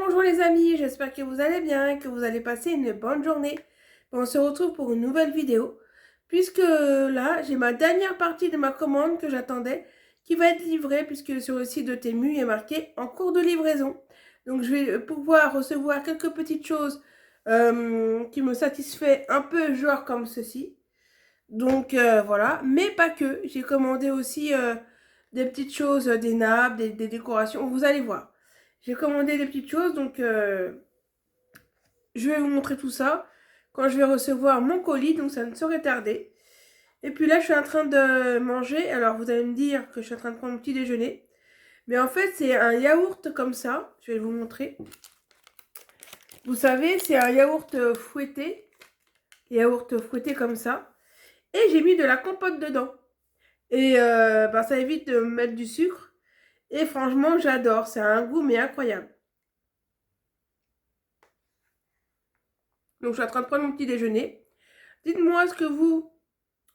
Bonjour les amis, j'espère que vous allez bien et que vous allez passer une bonne journée. On se retrouve pour une nouvelle vidéo, puisque là, j'ai ma dernière partie de ma commande que j'attendais, qui va être livrée, puisque sur le site de Temu, il est marqué en cours de livraison. Donc je vais pouvoir recevoir quelques petites choses qui me satisfait un peu, genre comme ceci. Donc voilà, mais pas que. J'ai commandé aussi des petites choses, des nappes, des décorations. Vous allez voir. J'ai commandé des petites choses, donc je vais vous montrer tout ça quand je vais recevoir mon colis, donc ça ne saurait tarder. Et puis là, je suis en train de manger. Alors vous allez me dire que je suis en train de prendre mon petit déjeuner. Mais en fait, c'est un yaourt comme ça. Je vais vous montrer. Vous savez, c'est un yaourt fouetté. Yaourt fouetté comme ça. Et j'ai mis de la compote dedans. Et ça évite de mettre du sucre. Et franchement, j'adore. C'est un goût, mais incroyable. Donc, je suis en train de prendre mon petit déjeuner. Dites-moi ce que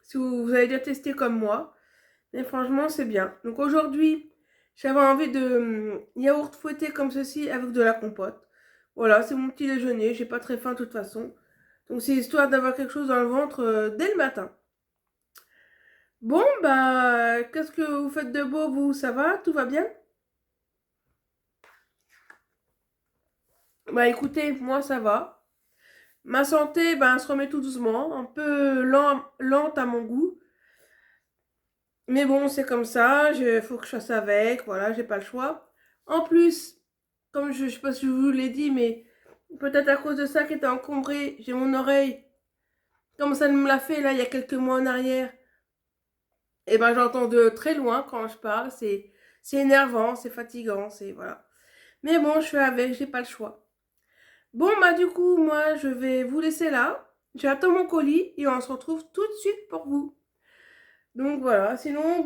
si vous avez déjà testé comme moi. Mais franchement, c'est bien. Donc, aujourd'hui, j'avais envie de yaourt fouetté comme ceci avec de la compote. Voilà, c'est mon petit déjeuner. J'ai pas très faim de toute façon. Donc, c'est histoire d'avoir quelque chose dans le ventre dès le matin. Bon, qu'est-ce que vous faites de beau, vous? Ça va? Tout va bien? Écoutez, moi, ça va. Ma santé, se remet tout doucement, un peu lente à mon goût. Mais bon, c'est comme ça, il faut que je fasse avec, voilà, j'ai pas le choix. En plus, comme je sais pas si je vous l'ai dit, mais peut-être à cause de ça qui était encombré, j'ai mon oreille, comme ça me l'a fait là il y a quelques mois en arrière. Et j'entends de très loin quand je parle, c'est énervant, c'est fatigant, c'est voilà. Mais bon, je fais avec, j'ai pas le choix. Bon, du coup, moi, je vais vous laisser là. J'attends mon colis et on se retrouve tout de suite pour vous. Donc voilà, sinon,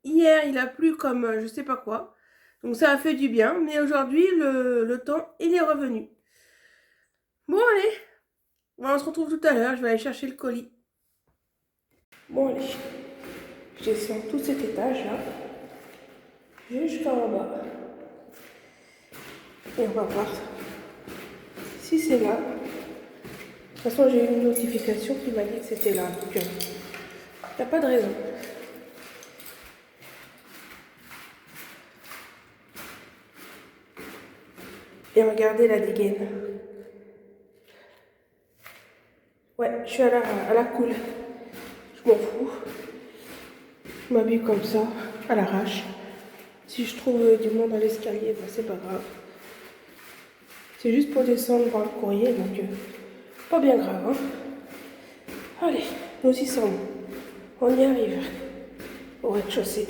hier, il a plu comme je sais pas quoi. Donc ça a fait du bien, mais aujourd'hui, le temps, il est revenu. Bon, allez, on se retrouve tout à l'heure. Je vais aller chercher le colis. Bon, allez, je descends tout cet étage-là, jusqu'en bas. Et on va voir si c'est là. De toute façon, j'ai eu une notification qui m'a dit que c'était là. Donc, il n'y a pas de raison. Et regardez la dégaine. Ouais, je suis à la cool. Je m'en fous. Je m'habille comme ça, à l'arrache. Si je trouve du monde dans l'escalier, c'est pas grave. C'est juste pour descendre voir le courrier, donc pas bien grave. Hein. Allez, nous y sommes. On y arrive. Au rez-de-chaussée.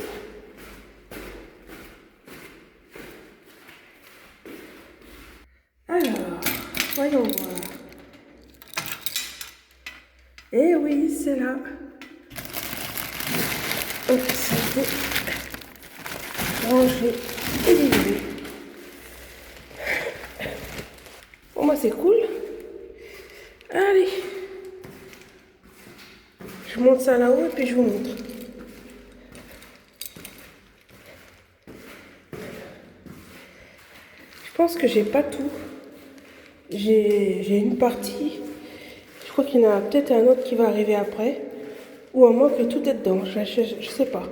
Alors, voyons voir. Eh oui, c'est là. Donc, c'était rangé et livré. Bon, c'est cool. Allez. Je monte ça là-haut et puis je vous montre. Je pense que j'ai pas tout. J'ai une partie. Je crois qu'il y en a peut-être un autre qui va arriver après. Ou à moins que tout est dedans. Je sais pas.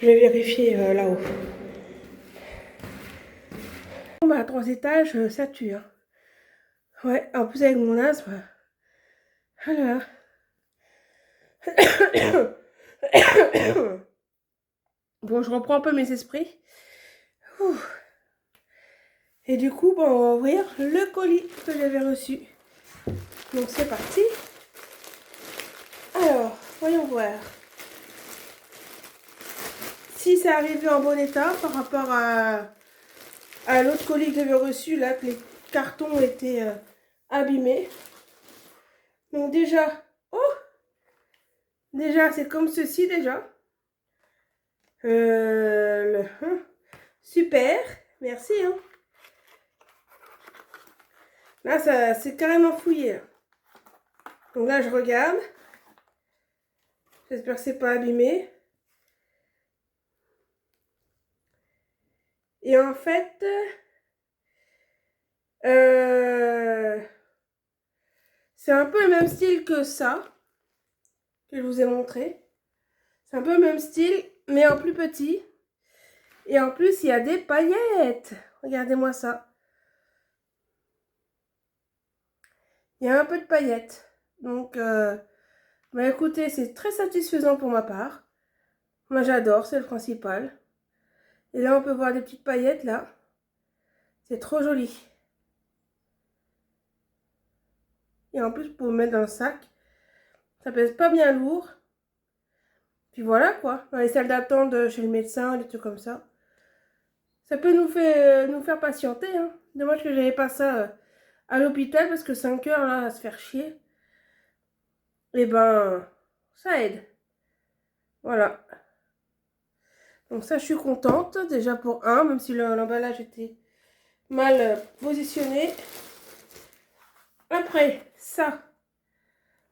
Je vais vérifier là-haut. Bon, à 3 étages, ça tue. Hein. Ouais, en plus avec mon asthme. Voilà. Bon, je reprends un peu mes esprits. Ouh. Et du coup, on va ouvrir le colis que j'avais reçu. Donc c'est parti. Alors, voyons voir. Si c'est arrivé en bon état par rapport à l'autre colis que j'avais reçu, là, que les cartons étaient abîmés. Donc déjà, déjà c'est comme ceci déjà. Super, merci. Hein. Là, ça c'est carrément fouillé. Là. Donc là, je regarde. J'espère que c'est pas abîmé. Et en fait, Euh, c'est un peu le même style que ça, que je vous ai montré. C'est un peu le même style, mais en plus petit. Et en plus, il y a des paillettes. Regardez-moi ça. Il y a un peu de paillettes. Donc, bah écoutez, c'est très satisfaisant pour ma part. Moi, j'adore, c'est le principal. Et là, on peut voir des petites paillettes, là. C'est trop joli. Et en plus, pour le mettre dans le sac, ça pèse pas bien lourd. Puis voilà, quoi. Dans les salles d'attente chez le médecin, des trucs comme ça. Ça peut nous faire patienter, hein. Dommage que j'avais pas ça à l'hôpital, parce que 5 heures, là, à se faire chier. Et ben, ça aide. Voilà. Donc ça, je suis contente, déjà pour un, même si l'emballage était mal positionné. Après, ça.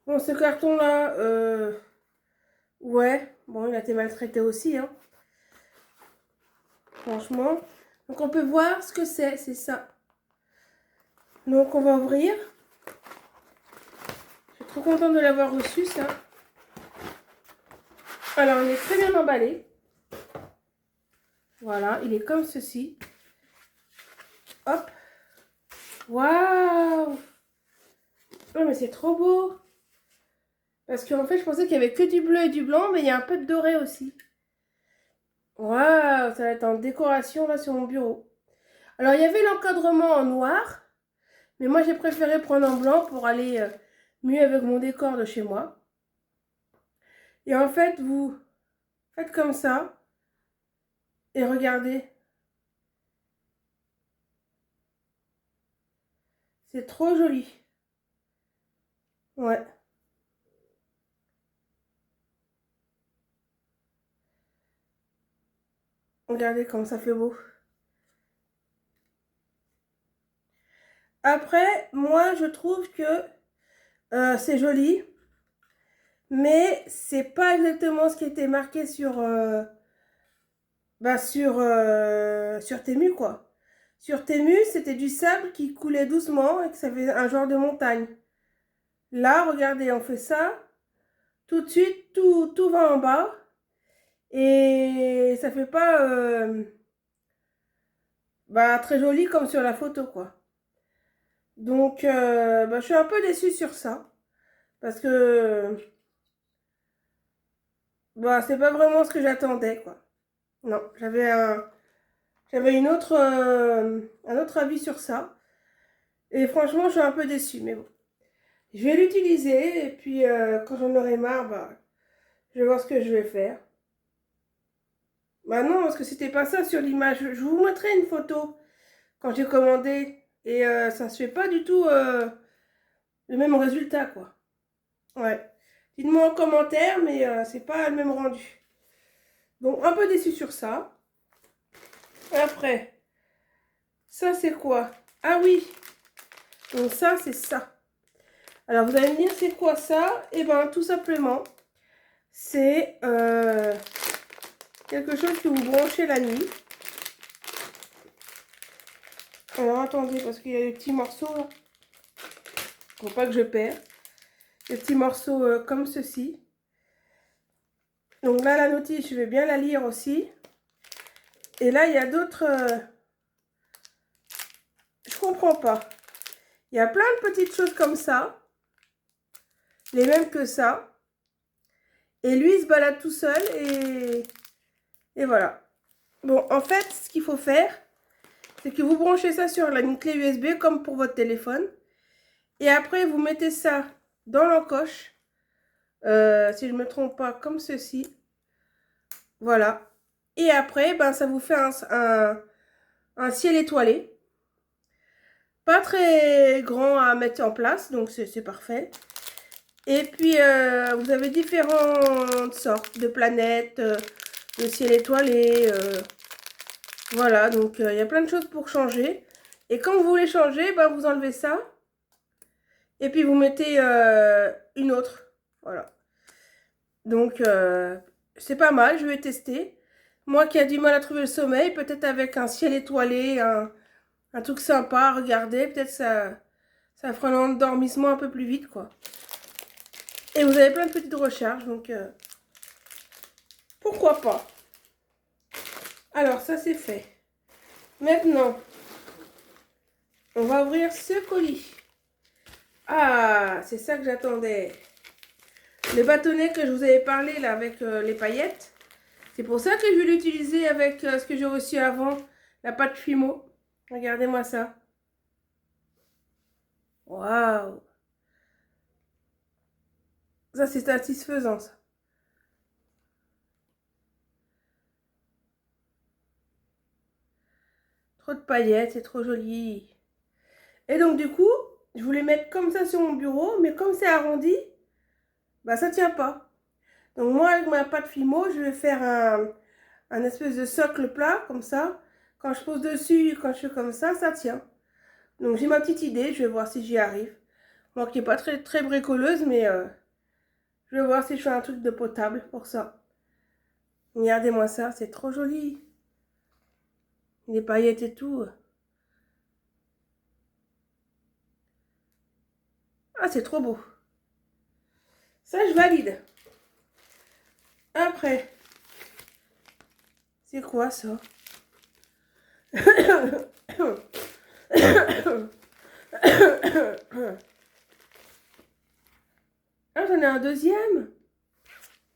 Bon, ce carton-là, ouais, bon, il a été maltraité aussi, hein. Franchement. Donc on peut voir ce que c'est ça. Donc on va ouvrir. Je suis trop contente de l'avoir reçu, ça. Alors, il est très bien emballé. Voilà, il est comme ceci. Hop. Waouh! Oh, mais c'est trop beau! Parce qu'en fait, je pensais qu'il y avait que du bleu et du blanc, mais il y a un peu de doré aussi. Waouh! Ça va être en décoration, là, sur mon bureau. Alors, il y avait l'encadrement en noir, mais moi, j'ai préféré prendre en blanc pour aller mieux avec mon décor de chez moi. Et en fait, vous faites comme ça, et regardez. C'est trop joli. Ouais. Regardez comme ça fait beau. Après, moi, je trouve que c'est joli, mais c'est pas exactement ce qui était marqué sur Temu, quoi. Sur Temu, c'était du sable qui coulait doucement et que ça fait un genre de montagne. Là, regardez, on fait ça. Tout de suite, tout va en bas. Et ça fait pas très joli comme sur la photo, quoi. Donc, je suis un peu déçue sur ça. Parce que c'est pas vraiment ce que j'attendais, quoi. Non, j'avais un autre avis sur ça. Et franchement, je suis un peu déçue, mais bon. Je vais l'utiliser et puis quand j'en aurai marre, je vais voir ce que je vais faire. Bah non, parce que c'était pas ça sur l'image. Je vous montrerai une photo quand j'ai commandé et ça se fait pas du tout le même résultat, quoi. Ouais. Dites-moi en commentaire, mais c'est pas le même rendu. Donc un peu déçu sur ça. Après, ça c'est quoi? Ah oui, donc ça c'est ça. Alors vous allez me dire c'est quoi ça? Eh ben tout simplement, c'est quelque chose que vous branchez la nuit. Alors attendez, parce qu'il y a des petits morceaux là. Faut pas que je perds. Des petits morceaux comme ceci. Donc là, la notice, je vais bien la lire aussi. Et là, il y a d'autres... je comprends pas. Il y a plein de petites choses comme ça. Les mêmes que ça. Et lui, il se balade tout seul et voilà. Bon, en fait, ce qu'il faut faire, c'est que vous branchez ça sur une clé USB comme pour votre téléphone. Et après, vous mettez ça dans l'encoche. Si je ne me trompe pas, comme ceci. Voilà. Et après, ça vous fait un ciel étoilé. Pas très grand à mettre en place, donc c'est parfait. Et puis, vous avez différentes sortes de planètes, de ciel étoilé. Voilà, donc il y a plein de choses pour changer. Et quand vous voulez changer, vous enlevez ça. Et puis, vous mettez une autre. Voilà. Donc, c'est pas mal, je vais tester. Moi qui a du mal à trouver le sommeil, peut-être avec un ciel étoilé, Un truc sympa à regarder. Peut-être ça fera l'endormissement un peu plus vite, quoi. Et vous avez plein de petites recharges, donc pourquoi pas. Alors, ça c'est fait. Maintenant, on va ouvrir ce colis. Ah, c'est ça que j'attendais. Les bâtonnets que je vous avais parlé là avec les paillettes. C'est pour ça que je vais l'utiliser avec ce que j'ai reçu avant, la pâte Fimo. Regardez-moi ça. Waouh! Ça, c'est satisfaisant, ça. Trop de paillettes, c'est trop joli. Et donc, du coup, je voulais mettre comme ça sur mon bureau, mais comme c'est arrondi, bah ça tient pas. Donc, moi, avec ma pâte Fimo, je vais faire un espèce de socle plat, comme ça. Quand je pose dessus, quand je fais comme ça tient. Donc, j'ai ma petite idée, je vais voir si j'y arrive. Moi qui n'est pas très bricoleuse, mais je vais voir si je fais un truc de potable pour ça. Regardez-moi ça, c'est trop joli. Les paillettes et tout. Ah, c'est trop beau. Ça, je valide. Après, c'est quoi ça? Ah, j'en ai un deuxième.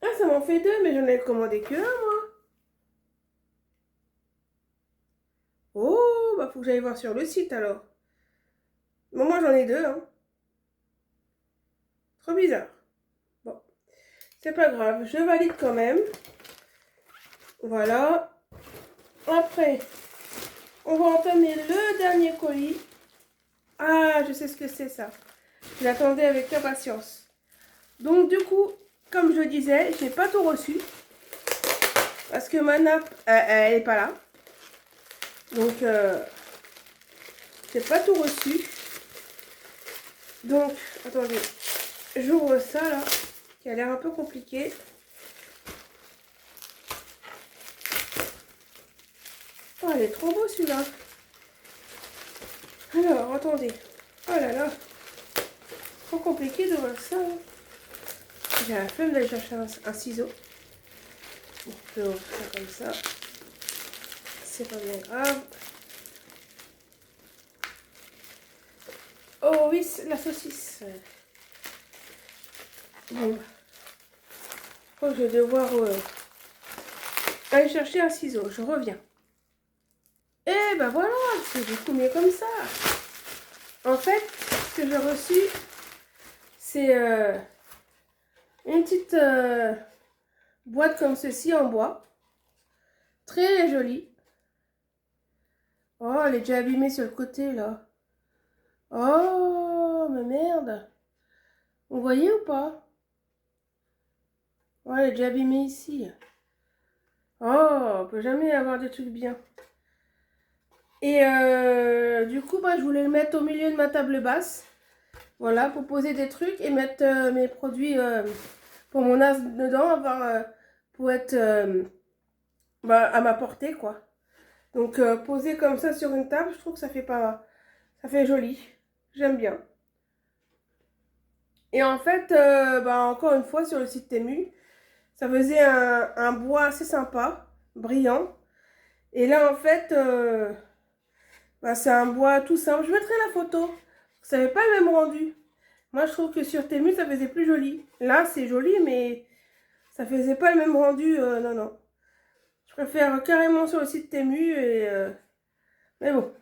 Ah, ça m'en fait deux, mais j'en ai commandé que un, moi. Oh, bah faut que j'aille voir sur le site alors. Bon, moi j'en ai deux, hein. Trop bizarre. Bon, c'est pas grave, je valide quand même. Voilà. Après, on va entamer le dernier colis. Ah, je sais ce que c'est ça. Je l'attendais avec impatience. Donc du coup, comme je disais, j'ai pas tout reçu. Parce que ma nappe, elle est pas là. Donc, j'ai pas tout reçu. Donc, attendez. J'ouvre ça là, qui a l'air un peu compliqué. Oh, elle est trop beau celui-là. Alors, attendez. Oh là là. Trop compliqué d'ouvrir ça. J'ai la flemme d'aller chercher un ciseau. On peut ouvrir ça comme ça. C'est pas bien grave. Oh oui, la saucisse. Bon. Je vais devoir aller chercher un ciseau. Je reviens. Et ben voilà, c'est beaucoup mieux comme ça. En fait, ce que j'ai reçu, c'est une petite boîte comme ceci en bois. Très jolie. Oh, elle est déjà abîmée sur le côté là. Oh, mais merde. Vous voyez ou pas? Oh, elle est déjà abîmée ici. Oh, on peut jamais avoir des trucs bien. Et du coup, bah, je voulais le mettre au milieu de ma table basse. Voilà, pour poser des trucs et mettre mes produits pour mon as dedans, pour être bah, à ma portée, quoi. Donc, poser comme ça sur une table, je trouve que ça fait pas... Ça fait joli. J'aime bien. Et en fait, bah, encore une fois, sur le site Temu, ça faisait un bois assez sympa, brillant. Et là, en fait, bah, c'est un bois tout simple. Je mettrai la photo. Ça n'avait pas le même rendu. Moi, je trouve que sur Temu, ça faisait plus joli. Là, c'est joli, mais ça faisait pas le même rendu. Non, non. Je préfère carrément sur le site Temu. Mais bon,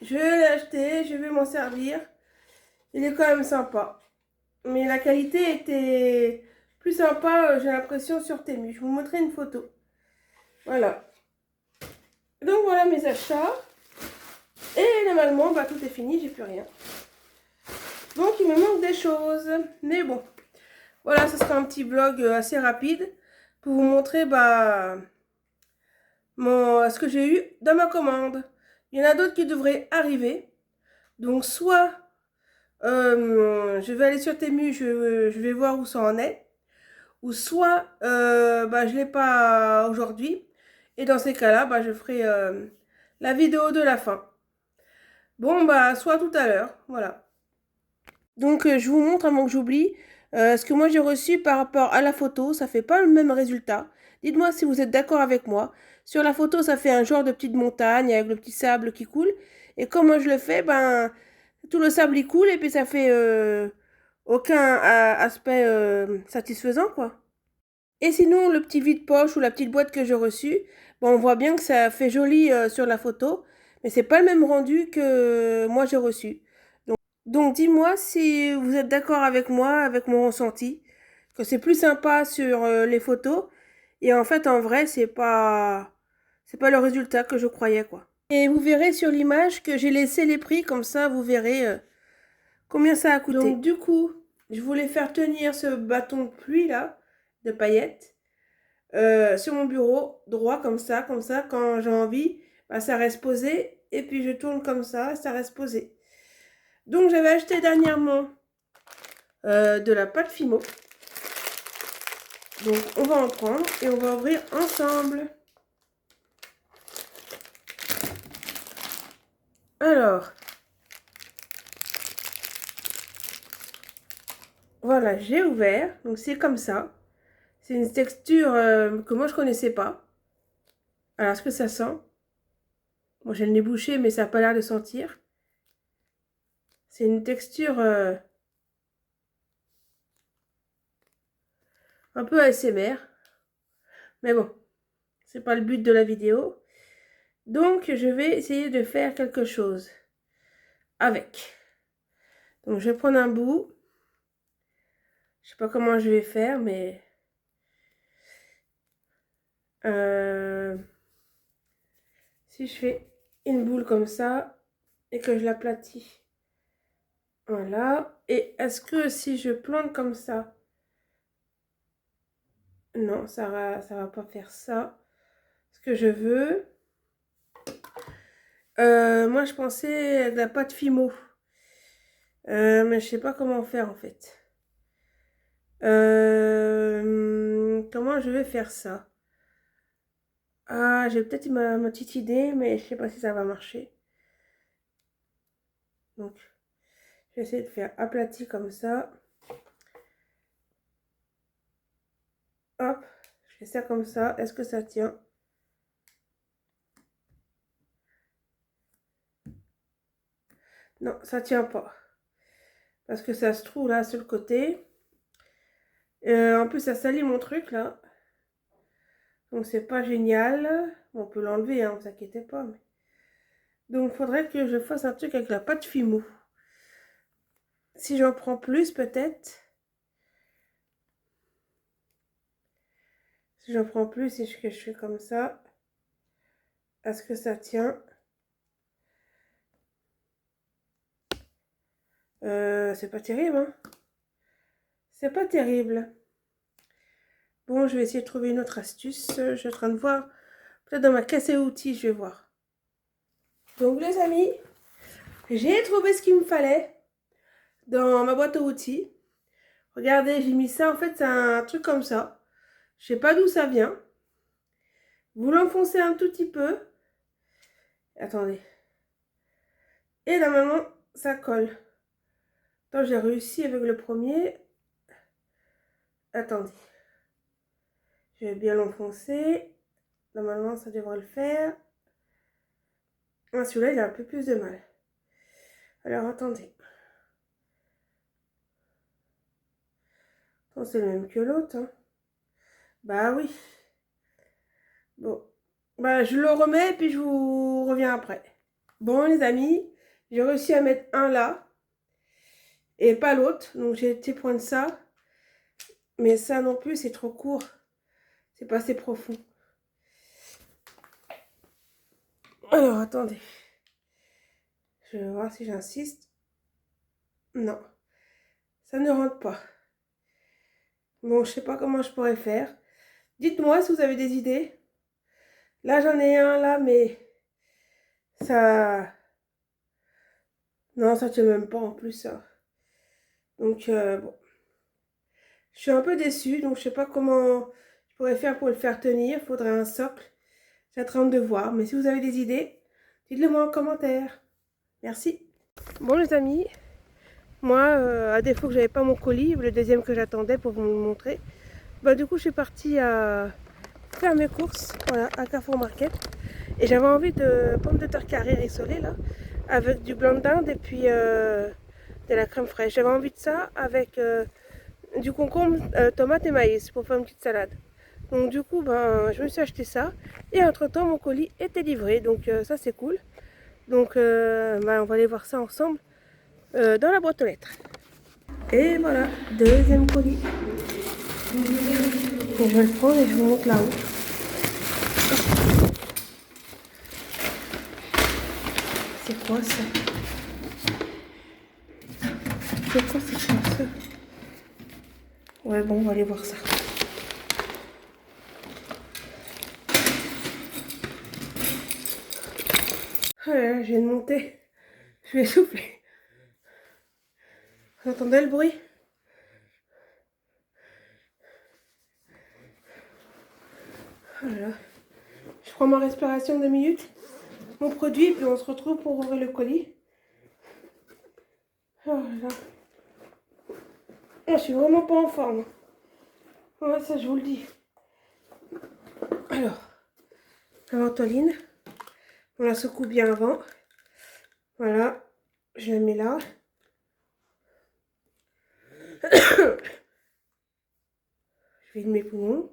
je vais l'acheter, je vais m'en servir. Il est quand même sympa. Mais la qualité était plus sympa, j'ai l'impression, sur Temu. Je vous montrerai une photo. Voilà. Donc voilà mes achats. Et normalement, bah, tout est fini, j'ai plus rien. Donc il me manque des choses. Mais bon, voilà, ce sera un petit vlog assez rapide pour vous montrer bah, ce que j'ai eu dans ma commande. Il y en a d'autres qui devraient arriver. Donc soit je vais aller sur Temu, je vais voir où ça en est. Ou soit bah, je ne l'ai pas aujourd'hui. Et dans ces cas-là, bah, je ferai la vidéo de la fin. Bon, bah, soit tout à l'heure, voilà. Donc, je vous montre avant que j'oublie ce que moi j'ai reçu par rapport à la photo. Ça fait pas le même résultat. Dites-moi si vous êtes d'accord avec moi. Sur la photo, ça fait un genre de petite montagne avec le petit sable qui coule. Et comme moi je le fais, ben, tout le sable il coule et puis ça fait aucun aspect satisfaisant, quoi. Et sinon, le petit vide-poche ou la petite boîte que j'ai reçue, bon, on voit bien que ça fait joli sur la photo, mais c'est pas le même rendu que moi j'ai reçu. Donc dis-moi si vous êtes d'accord avec moi, avec mon ressenti, que c'est plus sympa sur les photos, et en fait en vrai c'est pas le résultat que je croyais, quoi. Et vous verrez sur l'image que j'ai laissé les prix, comme ça vous verrez combien ça a coûté. Donc du coup, je voulais faire tenir ce bâton de pluie là, de paillettes, sur mon bureau, droit comme ça, quand j'ai envie, bah, ça reste posé, et puis je tourne comme ça reste posé. Donc j'avais acheté dernièrement de la pâte Fimo. Donc on va en prendre et on va ouvrir ensemble. Alors, voilà, j'ai ouvert. Donc c'est comme ça. C'est une texture que moi je connaissais pas. Alors, est-ce que ça sent? Moi, je l'ai bouché, mais ça n'a pas l'air de sentir. C'est une texture un peu ASMR. Mais bon, c'est pas le but de la vidéo. Donc, je vais essayer de faire quelque chose avec. Donc, je vais prendre un bout. Je sais pas comment je vais faire, mais si je fais une boule comme ça et que je l'aplatis, voilà. Et est-ce que si je plante comme ça, non, ça va pas faire ça. Ce que je veux, moi je pensais à de la pâte Fimo, mais je sais pas comment faire en fait. Comment je vais faire ça? Ah, j'ai peut-être ma petite idée, mais je sais pas si ça va marcher. Donc, je vais essayer de faire aplati comme ça. Hop, je fais ça comme ça. Est-ce que ça tient? Non, ça tient pas. Parce que ça se trouve là sur le côté. En plus, ça salit mon truc là. Donc, c'est pas génial. On peut l'enlever, hein, vous inquiétez pas. Donc, il faudrait que je fasse un truc avec la pâte Fimo. Si j'en prends plus, peut-être. Si j'en prends plus et que je fais comme ça, est-ce que ça tient? C'est pas terrible, hein? C'est pas terrible. Bon, je vais essayer de trouver une autre astuce. Je suis en train de voir. Peut-être dans ma caisse à outils, je vais voir. Donc, les amis, j'ai trouvé ce qu'il me fallait dans ma boîte à outils. Regardez, j'ai mis ça. En fait, c'est un truc comme ça. Je sais pas d'où ça vient. Vous l'enfoncez un tout petit peu. Attendez. Et normalement, ça colle. Attends, j'ai réussi avec le premier. Attendez. Je vais bien l'enfoncer. Normalement, ça devrait le faire. Ah, celui-là, il a un peu plus de mal. Alors, attendez. Oh, c'est le même que l'autre, hein. Bah oui. Bon. Bah, je le remets et puis je vous reviens après. Bon, les amis, j'ai réussi à mettre un là et pas l'autre. Donc, j'ai été prendre ça. Mais ça non plus, c'est trop court. C'est pas assez profond. Alors, attendez. Je vais voir si j'insiste. Non. Ça ne rentre pas. Bon, je sais pas comment je pourrais faire. Dites-moi si vous avez des idées. Là, j'en ai un là, mais ça... Non, ça tient même pas en plus, ça. Donc, bon. Je suis un peu déçue, donc je sais pas comment je pourrais faire pour le faire tenir. Il faudrait un socle. J'ai en train de voir. Mais si vous avez des idées, dites-le moi en commentaire. Merci. Bon les amis, moi, à défaut que j'avais pas mon colis, le deuxième que j'attendais pour vous le montrer, bah du coup je suis partie à faire mes courses, voilà, à Carrefour Market. Et j'avais envie de pommes de terre carrées rissolées là, avec du blanc de dinde et puis de la crème fraîche. J'avais envie de ça avec du concombre, tomate et maïs pour faire une petite salade. Donc du coup, ben, je me suis acheté ça. Et entre-temps, mon colis était livré. Donc ça, c'est cool. Donc ben, on va aller voir ça ensemble dans la boîte aux lettres. Et voilà, deuxième colis. Et je vais le prendre et je vous montre là-haut. C'est quoi ça? C'est quoi cette chanson? Ouais, bon, on va aller voir ça. Oh là là, je viens de monter. Je vais souffler. Vous entendez le bruit? Oh là là. Je prends ma respiration 2 minutes. Mon produit, puis on se retrouve pour ouvrir le colis. Oh là là. Je suis vraiment pas en forme. Ouais, ça je vous le dis. Alors, la ventoline. On la secoue bien avant. Voilà. Je la mets là. Je vide mes poumons.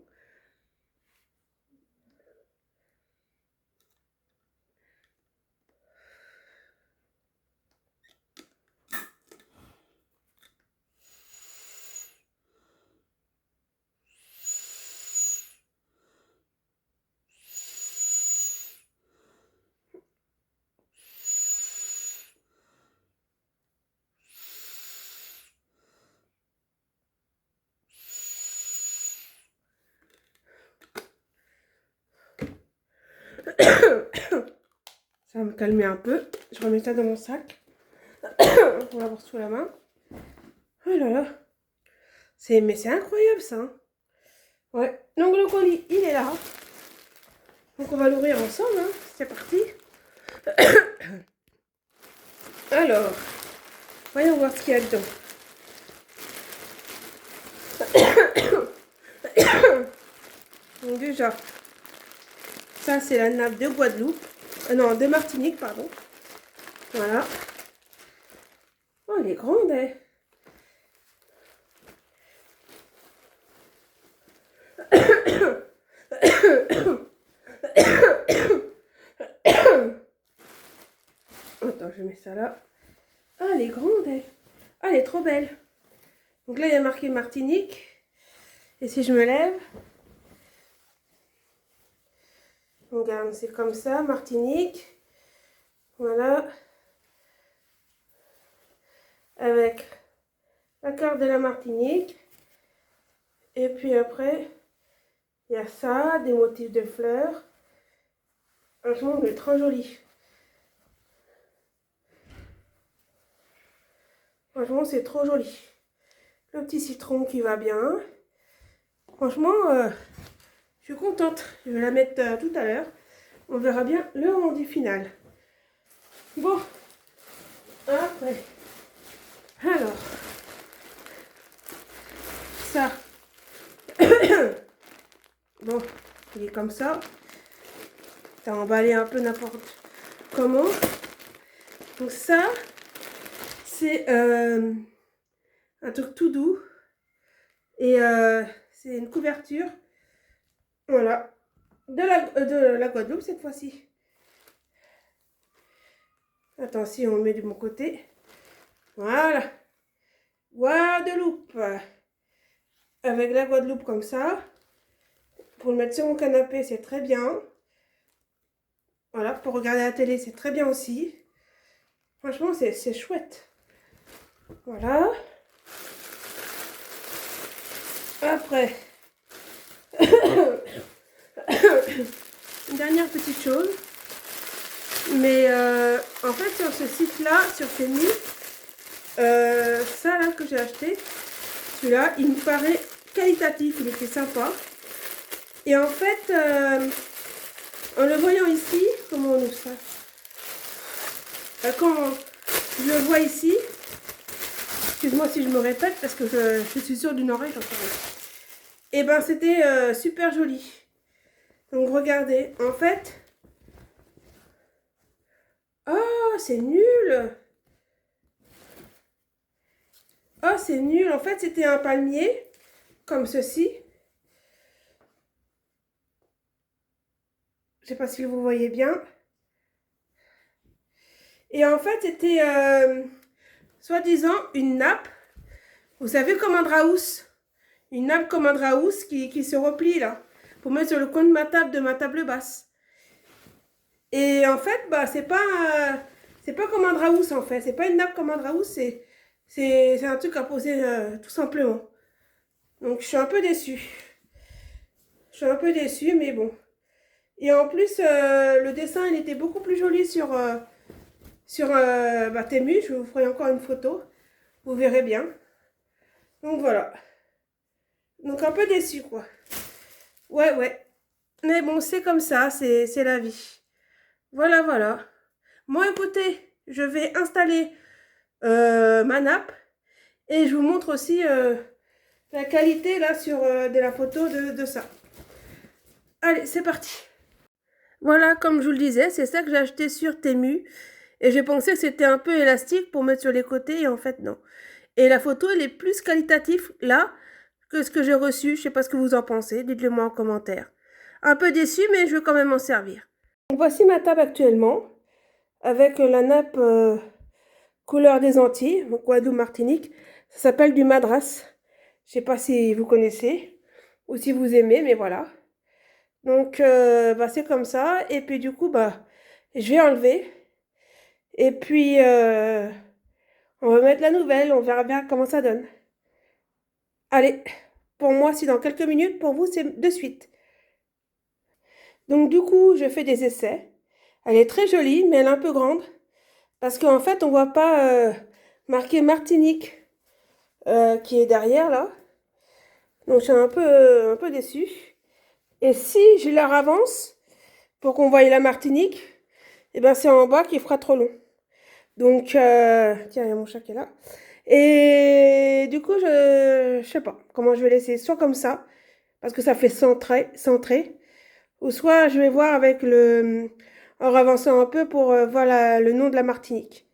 Ça va me calmer un peu. Je remets ça dans mon sac. On va avoir sous la main. Oh là là. Mais c'est incroyable ça. Hein. Ouais. Donc le colis, il est là. Donc on va l'ouvrir ensemble. Hein. C'est parti. Alors, voyons voir ce qu'il y a dedans. Donc déjà, ça c'est la nappe de Guadeloupe. Non, de Martinique, pardon. Voilà. Oh, elle est grande, elle. Attends, je mets ça là. Ah, elle est grande, elle. Ah, elle est trop belle. Donc là, il y a marqué Martinique. Et si je me lève, regarde, c'est comme ça, Martinique. Voilà. Avec la carte de la Martinique. Et puis après, il y a ça, des motifs de fleurs. Franchement, c'est trop joli. Franchement, c'est trop joli. Le petit citron qui va bien. Franchement, je suis contente. Je vais la mettre tout à l'heure. On verra bien le rendu final. Bon, après. Alors, ça. Bon, il est comme ça. T'as emballé un peu n'importe comment. Donc ça, c'est un truc tout doux. Et c'est une couverture. Voilà. De la Guadeloupe cette fois-ci. Attention, on met de mon côté. Voilà. Guadeloupe. Avec la Guadeloupe comme ça. Pour le mettre sur mon canapé, c'est très bien. Voilà, pour regarder la télé, c'est très bien aussi. Franchement, c'est chouette. Voilà. Après, une dernière petite chose. Mais en fait, sur ce site-là, sur Temu, ça là que j'ai acheté, celui-là, il me paraît qualitatif, il était sympa. Et en fait, en le voyant ici, comment on ouvre ça? Quand je le vois ici, excuse-moi si je me répète parce que je suis sûre d'une oreille, j'en sais rien. Et ben c'était super joli. Donc regardez, en fait, oh c'est nul. Oh c'est nul, en fait c'était un palmier comme ceci. Je sais pas si vous voyez bien. Et en fait c'était soi-disant une nappe. Vous savez comme un draus. Une nappe comme un draus qui se replie là. Pour mettre sur le coin de ma table basse. Et en fait, bah, c'est pas comme un draus en fait. C'est pas une nappe comme un draus, c'est un truc à poser tout simplement. Donc je suis un peu déçue. Je suis un peu déçue, mais bon. Et en plus, le dessin, il était beaucoup plus joli sur Temu. Je vous ferai encore une photo. Vous verrez bien. Donc voilà. Donc un peu déçue quoi. Ouais, ouais. Mais bon, c'est comme ça, c'est la vie. Voilà, voilà. Bon, écoutez, je vais installer ma nappe et je vous montre aussi la qualité là sur de la photo de ça. Allez, c'est parti. Voilà, comme je vous le disais, c'est ça que j'ai acheté sur Temu et j'ai pensé que c'était un peu élastique pour mettre sur les côtés et en fait non. Et la photo, elle est plus qualitative là que ce que j'ai reçu. Je sais pas ce que vous en pensez, dites-le moi en commentaire. Un peu déçu, mais je vais quand même m'en servir. Donc, voici ma table actuellement avec la nappe couleur des Antilles, donc Guadeloupe Martinique. Ça s'appelle du madras. Je sais pas si vous connaissez ou si vous aimez, mais voilà. Donc c'est comme ça. Et puis du coup, je vais enlever. Et puis on va mettre la nouvelle. On verra bien comment ça donne. Allez, pour moi, c'est dans quelques minutes. Pour vous, c'est de suite. Donc du coup, je fais des essais. Elle est très jolie, mais elle est un peu grande. Parce qu'en fait, on voit pas marqué Martinique qui est derrière là. Donc je suis un peu déçue. Et si je la ravance pour qu'on voie la Martinique, et ben c'est en bas qui fera trop long. Donc tiens, il y a mon chat qui est là. Et du coup, je sais pas comment je vais laisser, soit comme ça, parce que ça fait centré, ou soit je vais voir avec en avançant un peu pour voir le nom de la Martinique.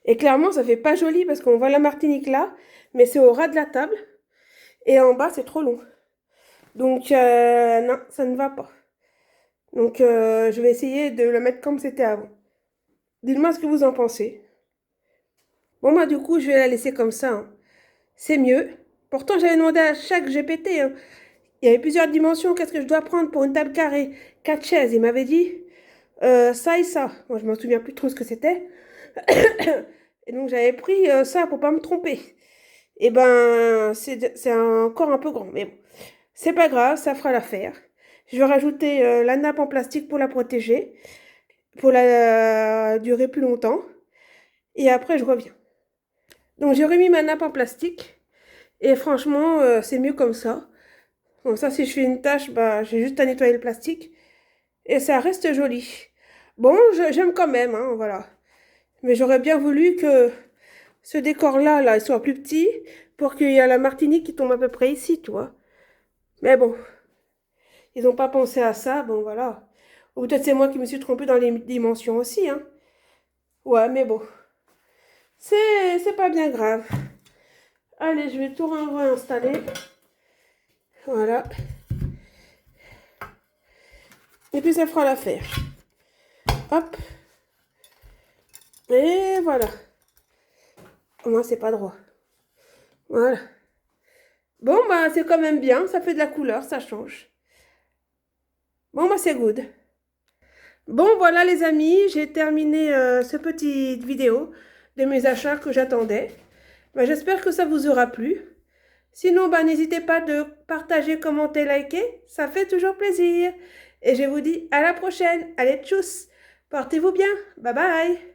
Et clairement, ça fait pas joli parce qu'on voit la Martinique là, mais c'est au ras de la table. Et en bas, c'est trop long. Donc, non, ça ne va pas. Donc, je vais essayer de le mettre comme c'était avant. Dites-moi ce que vous en pensez. Bon, du coup, je vais la laisser comme ça, hein. C'est mieux. Pourtant, j'avais demandé à chaque GPT, hein. Il y avait plusieurs dimensions. Qu'est-ce que je dois prendre pour une table carrée? 4 chaises. Il m'avait dit ça et ça. Moi, je ne me souviens plus trop ce que c'était. Et donc, j'avais pris ça pour pas me tromper. Et ben, c'est encore un peu grand. Mais bon, c'est pas grave, ça fera l'affaire. Je vais rajouter la nappe en plastique pour la protéger, pour la durer plus longtemps. Et après, je reviens. Donc, j'ai remis ma nappe en plastique. Et franchement, c'est mieux comme ça. Comme ça, si je fais une tâche, j'ai juste à nettoyer le plastique. Et ça reste joli. Bon, j'aime quand même, hein, voilà. Mais j'aurais bien voulu que ce décor-là, il soit plus petit pour qu'il y ait la Martinique qui tombe à peu près ici, tu vois. Mais bon, ils n'ont pas pensé à ça, bon, voilà. Ou peut-être c'est moi qui me suis trompée dans les dimensions aussi, hein. Ouais, mais bon. C'est pas bien grave. Allez, je vais tout réinstaller. Voilà. Et puis ça fera l'affaire. Hop. Et voilà. Au moins, c'est pas droit. Voilà. Bon, c'est quand même bien. Ça fait de la couleur, ça change. Bon, c'est good. Bon, voilà les amis, j'ai terminé cette petite vidéo de mes achats que j'attendais. J'espère que ça vous aura plu. Sinon, n'hésitez pas de partager, commenter, liker. Ça fait toujours plaisir. Et je vous dis à la prochaine. Allez, tchuss. Portez-vous bien. Bye bye.